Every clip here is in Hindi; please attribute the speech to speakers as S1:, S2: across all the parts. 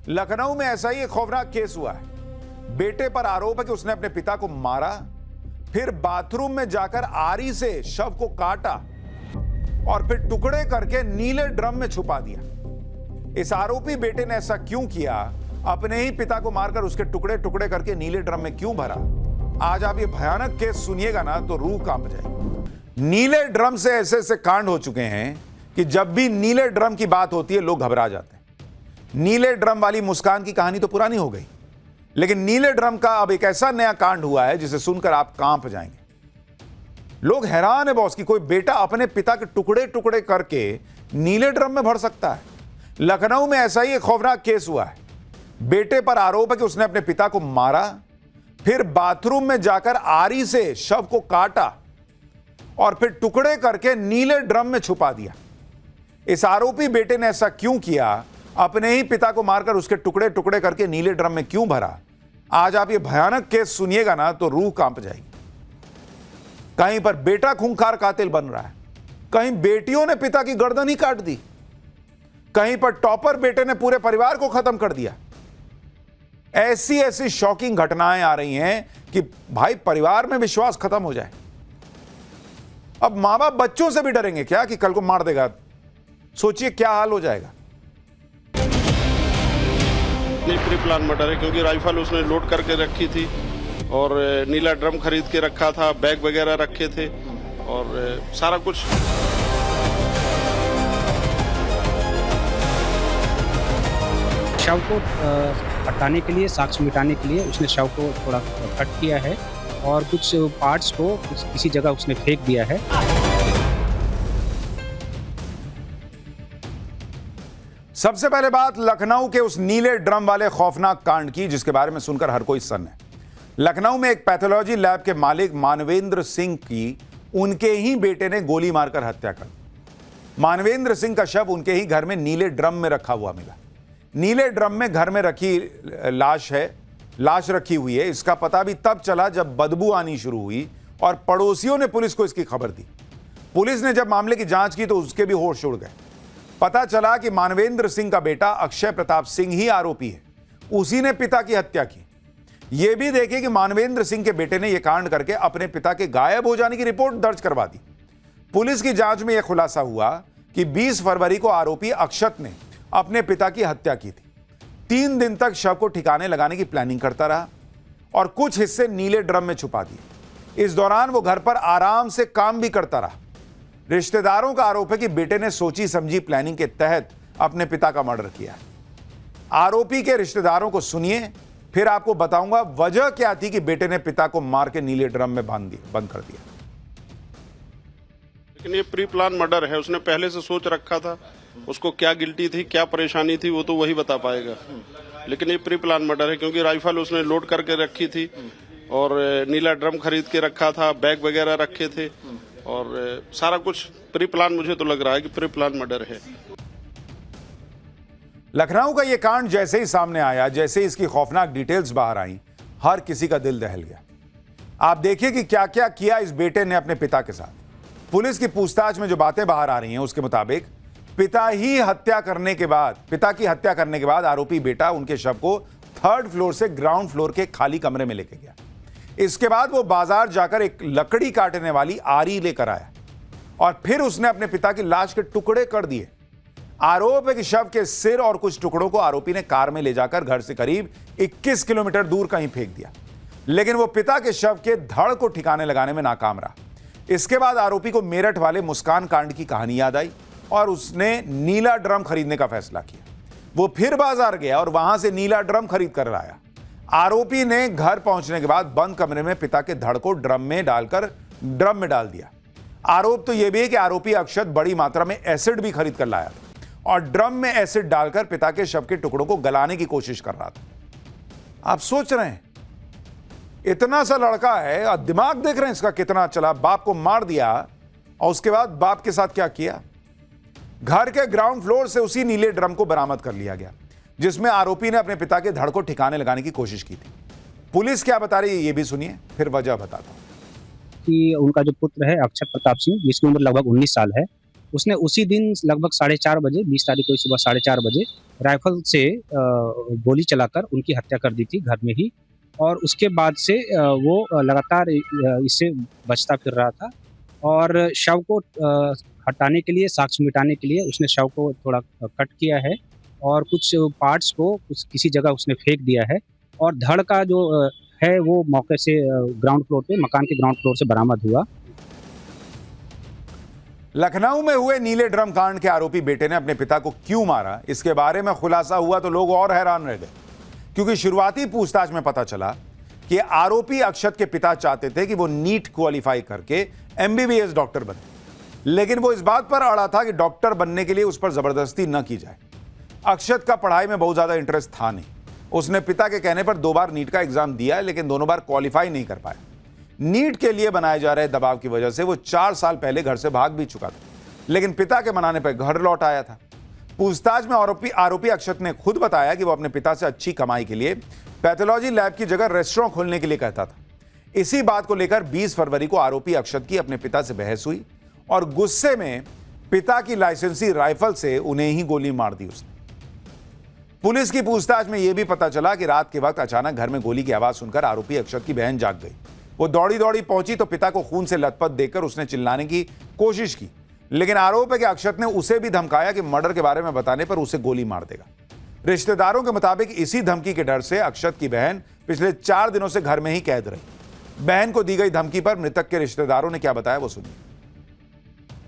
S1: लखनऊ में ऐसा ही एक खौफनाक केस हुआ है। बेटे पर आरोप है कि उसने अपने पिता को मारा, फिर बाथरूम में जाकर आरी से शव को काटा और फिर टुकड़े करके नीले ड्रम में छुपा दिया। इस आरोपी बेटे ने ऐसा क्यों किया? अपने ही पिता को मारकर उसके टुकड़े टुकड़े करके नीले ड्रम में क्यों भरा? आज आप ये भयानक केस सुनिएगा ना तो रूह कांप जाएगी। नीले ड्रम से ऐसे ऐसे कांड हो चुके हैं कि जब भी नीले ड्रम की बात होती है लोग घबरा जाते हैं। नीले ड्रम वाली मुस्कान की कहानी तो पुरानी हो गई, लेकिन नीले ड्रम का अब एक ऐसा नया कांड हुआ है जिसे सुनकर आप कांप जाएंगे। लोग हैरान है बॉस कि कोई बेटा अपने पिता के टुकड़े टुकड़े करके नीले ड्रम में भर सकता है। लखनऊ में ऐसा ही एक खौफनाक केस हुआ है। बेटे पर आरोप है कि उसने अपने पिता को मारा, फिर बाथरूम में जाकर आरी से शव को काटा और फिर टुकड़े करके नीले ड्रम में छुपा दिया। इस आरोपी बेटे ने ऐसा क्यों किया? अपने ही पिता को मारकर उसके टुकड़े टुकड़े करके नीले ड्रम में क्यों भरा? आज आप ये भयानक केस सुनिएगा ना तो रूह कांप जाएगी। कहीं पर बेटा खूंखार कातिल बन रहा है, कहीं बेटियों ने पिता की गर्दन ही काट दी, कहीं पर टॉपर बेटे ने पूरे परिवार को खत्म कर दिया। ऐसी ऐसी शॉकिंग घटनाएं आ रही हैं कि भाई परिवार में विश्वास खत्म हो जाए। अब मां बाप बच्चों से भी डरेंगे क्या कि कल को मार देगा? सोचिए क्या हाल हो जाएगा।
S2: प्री प्लान मर्डर है क्योंकि राइफल उसने लोड करके रखी थी और नीला ड्रम खरीद के रखा था, बैग वगैरह रखे थे और सारा कुछ।
S3: शव को हटाने के लिए, साक्ष्य मिटाने के लिए उसने शव को थोड़ा कट किया है और कुछ पार्ट्स को किसी जगह उसने फेंक दिया है।
S1: सबसे पहले बात लखनऊ के उस नीले ड्रम वाले खौफनाक कांड की जिसके बारे में सुनकर हर कोई सन्न है। लखनऊ में एक पैथोलॉजी लैब के मालिक मानवेंद्र सिंह की उनके ही बेटे ने गोली मारकर हत्या कर दी। मानवेंद्र सिंह का शव उनके ही घर में नीले ड्रम में रखा हुआ मिला। नीले ड्रम में घर में रखी लाश रखी हुई है। इसका पता भी तब चला जब बदबू आनी शुरू हुई और पड़ोसियों ने पुलिस को इसकी खबर दी। पुलिस ने जब मामले की जांच की तो उसके भी होश उड़ गए। पता चला कि मानवेंद्र सिंह का बेटा अक्षय प्रताप सिंह ही आरोपी है। उसी ने पिता की हत्या की। यह भी देखिए कि मानवेंद्र सिंह के बेटे ने यह कांड करके अपने पिता के गायब हो जाने की रिपोर्ट दर्ज करवा दी। पुलिस की जांच में यह खुलासा हुआ कि 20 फरवरी को आरोपी अक्षत ने अपने पिता की हत्या की थी। 3 दिन तक शव को ठिकाने लगाने की प्लानिंग करता रहा और कुछ हिस्से नीले ड्रम में छुपा दिए। इस दौरान वो घर पर आराम से काम भी करता रहा। रिश्तेदारों का आरोप है कि बेटे ने सोची समझी प्लानिंग के तहत अपने पिता का मर्डर किया। आरोपी के रिश्तेदारों को सुनिए, फिर आपको बताऊंगा वजह क्या थी कि बेटे ने पिता को मार के नीले ड्रम में बंद कर दिया।
S2: लेकिन ये प्री प्लान मर्डर है, उसने पहले से सोच रखा था। उसको क्या गिल्टी थी, क्या परेशानी थी, वो तो वही बता पाएगा। लेकिन ये प्री प्लान मर्डर है क्योंकि राइफल उसने लोड करके रखी थी और नीला ड्रम खरीद के रखा था, बैग वगैरह रखे थे और सारा कुछ प्री प्लान। मुझे तो लग रहा है कि प्री प्लान मर्डर है।
S1: लखनऊ का यह कांड जैसे ही सामने आया, जैसे ही इसकी खौफनाक डिटेल्स बाहर आई, हर किसी का दिल दहल गया। आप देखिए कि क्या क्या किया इस बेटे ने अपने पिता के साथ। पुलिस की पूछताछ में जो बातें बाहर आ रही हैं उसके मुताबिक पिता की हत्या करने के बाद आरोपी बेटा उनके शव को 3rd फ्लोर से ग्राउंड फ्लोर के खाली कमरे में लेके गया। इसके बाद वो बाजार जाकर एक लकड़ी काटने वाली आरी लेकर आया और फिर उसने अपने पिता की लाश के टुकड़े कर दिए। आरोप है कि शव के सिर और कुछ टुकड़ों को आरोपी ने कार में ले जाकर घर से करीब 21 किलोमीटर दूर कहीं फेंक दिया, लेकिन वो पिता के शव के धड़ को ठिकाने लगाने में नाकाम रहा। इसके बाद आरोपी को मेरठ वाले मुस्कान कांड की कहानी याद आई और उसने नीला ड्रम खरीदने का फैसला किया। वो फिर बाजार गया और वहां से नीला ड्रम खरीद कर लाया। आरोपी ने घर पहुंचने के बाद बंद कमरे में पिता के धड़ को ड्रम में डाल दिया। आरोप तो यह भी है कि आरोपी अक्षत बड़ी मात्रा में एसिड भी खरीद कर लाया था और ड्रम में एसिड डालकर पिता के शव के टुकड़ों को गलाने की कोशिश कर रहा था। आप सोच रहे हैं इतना सा लड़का है और दिमाग देख रहे हैं इसका कितना चला। बाप को मार दिया और उसके बाद बाप के साथ क्या किया? घर के ग्राउंड फ्लोर से उसी नीले ड्रम को बरामद कर लिया गया जिसमें आरोपी ने अपने पिता के धड़ को ठिकाने लगाने की कोशिश की थी। पुलिस क्या बता रही है ये भी सुनिए, फिर वजह बताता हूं।
S3: कि उनका जो पुत्र है अक्षय प्रताप सिंह, जिसकी उम्र लगभग 19 साल है, उसने उसी दिन लगभग 4:30 बजे, 20 तारीख को सुबह 4:30 बजे राइफल से गोली चलाकर उनकी हत्या कर दी थी घर में ही। और उसके बाद से वो लगातार इससे बचता फिर रहा था और शव को हटाने के लिए, साक्ष्य मिटाने के लिए उसने शव को थोड़ा कट किया है और कुछ पार्ट्स को किसी जगह उसने फेंक दिया है और धड़ का जो है वो मौके से ग्राउंड फ्लोर पे, मकान के ग्राउंड फ्लोर से बरामद हुआ।
S1: लखनऊ में हुए नीले ड्रम कांड के आरोपी बेटे ने अपने पिता को क्यों मारा, इसके बारे में खुलासा हुआ तो लोग और हैरान रह गए, क्योंकि शुरुआती पूछताछ में पता चला कि आरोपी अक्षत के पिता चाहते थे कि वो नीट क्वालिफाई करके एमबीबीएस डॉक्टर बने, लेकिन वो इस बात पर अड़ा था कि डॉक्टर बनने के लिए उस पर जबरदस्ती न की जाए। अक्षत का पढ़ाई में बहुत ज्यादा इंटरेस्ट था नहीं। उसने पिता के कहने पर 2 बार नीट का एग्जाम दिया, लेकिन दोनों बार क्वालिफाई नहीं कर पाया। नीट के लिए बनाए जा रहे दबाव की वजह से वो 4 साल पहले घर से भाग भी चुका था, लेकिन पिता के मनाने पर घर लौट आया था। पूछताछ में आरोपी अक्षत ने खुद बताया कि वो अपने पिता से अच्छी कमाई के लिए पैथोलॉजी लैब की जगह रेस्टोरेंट खोलने के लिए कहता था। इसी बात को लेकर 20 फरवरी को आरोपी अक्षत की अपने पिता से बहस हुई और गुस्से में पिता की लाइसेंसी राइफल से उन्हें ही गोली मार दी उसने। पुलिस की पूछताछ में यह भी पता चला कि रात के वक्त अचानक घर में गोली की आवाज सुनकर आरोपी अक्षत की बहन जाग गई। वो दौड़ी दौड़ी पहुंची तो पिता को खून से लथपथ देखकर उसने चिल्लाने की कोशिश की, लेकिन आरोप है कि अक्षत ने उसे भी धमकाया कि मर्डर के बारे में बताने पर उसे गोली मार देगा। रिश्तेदारों के मुताबिक इसी धमकी के डर से अक्षत की बहन पिछले 4 दिनों से घर में ही कैद रही। बहन को दी गई धमकी पर मृतक के रिश्तेदारों ने क्या बताया वो सुनिए।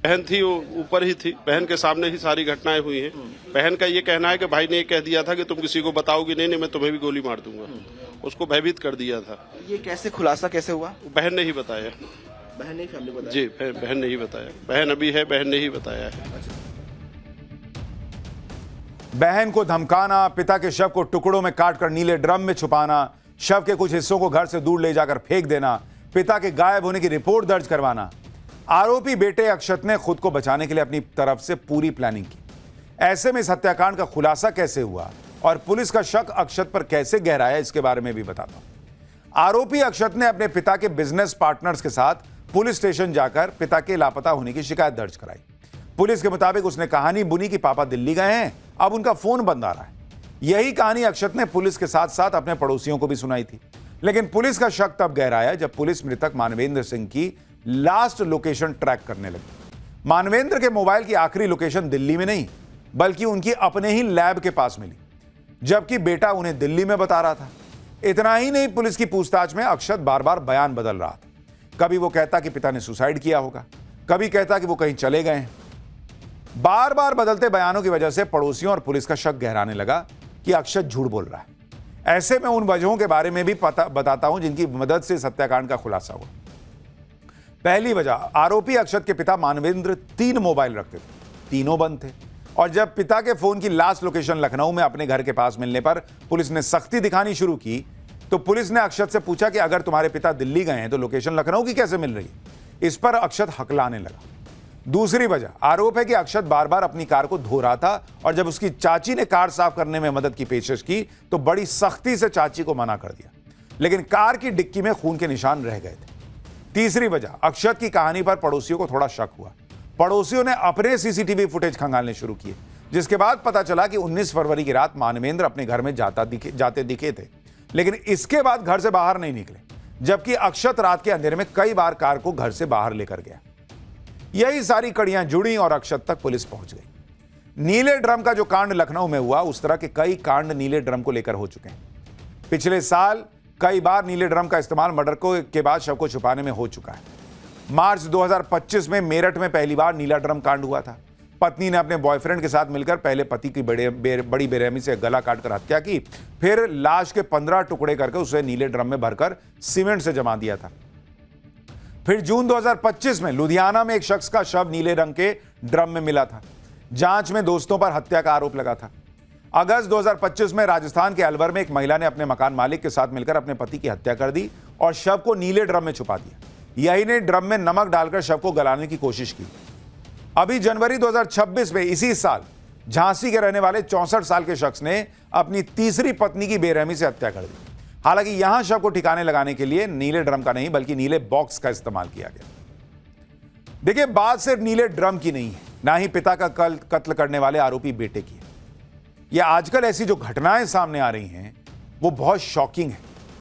S2: बहन थी वो ऊपर ही थी, बहन के सामने ही सारी घटनाएं हुई हैं। बहन का ये कहना है कि भाई ने ये कह दिया था कि तुम किसी को बताओगी नहीं, मैं तुम्हें भी गोली मार दूंगा। उसको भयभीत कर दिया था।
S4: ये कैसे खुलासा कैसे हुआ?
S2: बहन ने ही बताया।
S4: बहन ने फैमिली को बताया?
S2: जी, बहन ने ही बताया। बहन अभी है, बहन ने ही बताया है।
S1: बहन को धमकाना, पिता के शव को टुकड़ों में काटकर नीले ड्रम में छुपाना, शव के कुछ हिस्सों को घर से दूर ले जाकर फेंक देना, पिता के गायब होने की रिपोर्ट दर्ज करवाना। आरोपी बेटे अक्षत ने खुद को बचाने के लिए अपनी तरफ से पूरी प्लानिंग की। ऐसे में इस हत्याकांड का खुलासा कैसे हुआ और पुलिस का शक अक्षत पर कैसे गहराया, इसके बारे में भी बताता हूं। आरोपी अक्षत ने अपने पिता के बिजनेस पार्टनर्स के साथ पुलिस स्टेशन जाकर पिता के लापता होने की शिकायत दर्ज कराई। पुलिस के मुताबिक उसने कहानी बुनी कि पापा दिल्ली गए हैं, अब उनका फोन बंद आ रहा है। यही कहानी अक्षत ने पुलिस के साथ साथ अपने पड़ोसियों को भी सुनाई थी, लेकिन पुलिस का शक तब गहराया जब पुलिस मृतक मानवेंद्र सिंह की लास्ट लोकेशन ट्रैक करने लगी। मानवेंद्र के मोबाइल की आखिरी लोकेशन दिल्ली में नहीं, बल्कि उनकी अपने ही लैब के पास मिली, जबकि बेटा उन्हें दिल्ली में बता रहा था। इतना ही नहीं, पुलिस की पूछताछ में अक्षत बार बार बयान बदल रहा था। कभी वो कहता कि पिता ने सुसाइड किया होगा, कभी कहता कि वो कहीं चले गए हैं। बार बार बदलते बयानों की वजह से पड़ोसियों और पुलिस का शक गहराने लगा कि अक्षत झूठ बोल रहा है। ऐसे में उन वजहों के बारे में भी बताता हूं जिनकी मदद से इस हत्याकांड का खुलासा हुआ। पहली वजह, आरोपी अक्षत के पिता मानवेंद्र 3 मोबाइल रखते थे, तीनों बंद थे। और जब पिता के फोन की लास्ट लोकेशन लखनऊ में अपने घर के पास मिलने पर पुलिस ने सख्ती दिखानी शुरू की, तो पुलिस ने अक्षत से पूछा कि अगर तुम्हारे पिता दिल्ली गए हैं तो लोकेशन लखनऊ की कैसे मिल रही है। इस पर अक्षत हकलाने लगा। दूसरी वजह, आरोप है कि अक्षत बार बार अपनी कार को धो रहा था और जब उसकी चाची ने कार साफ करने में मदद की पेशकश की तो बड़ी सख्ती से चाची को मना कर दिया, लेकिन कार की डिक्की में खून के निशान रह गए थे। तीसरी वजह, अक्षत की कहानी पर पड़ोसियों को थोड़ा शक हुआ। पड़ोसियों ने अपने सीसीटीवी फुटेज खंगालने शुरू किए, जिसके बाद पता चला कि 19 फरवरी की रात मानवेंद्र अपने घर में जाते दिखे थे, लेकिन इसके बाद घर से बाहर नहीं निकले, जबकि अक्षत रात के अंधेरे में कई बार कार को घर से बाहर लेकर गया। यही सारी कड़ियां जुड़ी और अक्षत तक पुलिस पहुंच गई। नीले ड्रम का जो कांड लखनऊ में हुआ, उस तरह के कई कांड नीले ड्रम को लेकर हो चुके हैं। पिछले साल कई बार नीले ड्रम का इस्तेमाल मर्डर के बाद शव को छुपाने में हो चुका है। मार्च 2025 में मेरठ में पहली बार नीला ड्रम कांड हुआ था। पत्नी ने अपने बॉयफ्रेंड के साथ मिलकर पहले पति की बड़ी बेरहमी से गला काटकर हत्या की, फिर लाश के 15 टुकड़े करके उसे नीले ड्रम में भरकर सीमेंट से जमा दिया था। फिर जून 2025 में लुधियाना में एक शख्स का शव नीले रंग के ड्रम में मिला था। जांच में दोस्तों पर हत्या का आरोप लगा था। अगस्त 2025 में राजस्थान के अलवर में एक महिला ने अपने मकान मालिक के साथ मिलकर अपने पति की हत्या कर दी और शव को नीले ड्रम में छुपा दिया। यही ने ड्रम में नमक डालकर शव को गलाने की कोशिश की। अभी जनवरी 2026 में इसी साल झांसी के रहने वाले 64 साल के शख्स ने अपनी तीसरी पत्नी की बेरहमी से हत्या कर दी। हालांकि यहां शव को ठिकाने लगाने के लिए नीले ड्रम का नहीं बल्कि नीले बॉक्स का इस्तेमाल किया गया। देखिए, बात सिर्फ नीले ड्रम की नहीं है, ना ही पिता का कत्ल करने वाले आरोपी बेटे की है। ये आजकल ऐसी जो घटनाएं सामने आ रही हैं वो बहुत शॉकिंग है।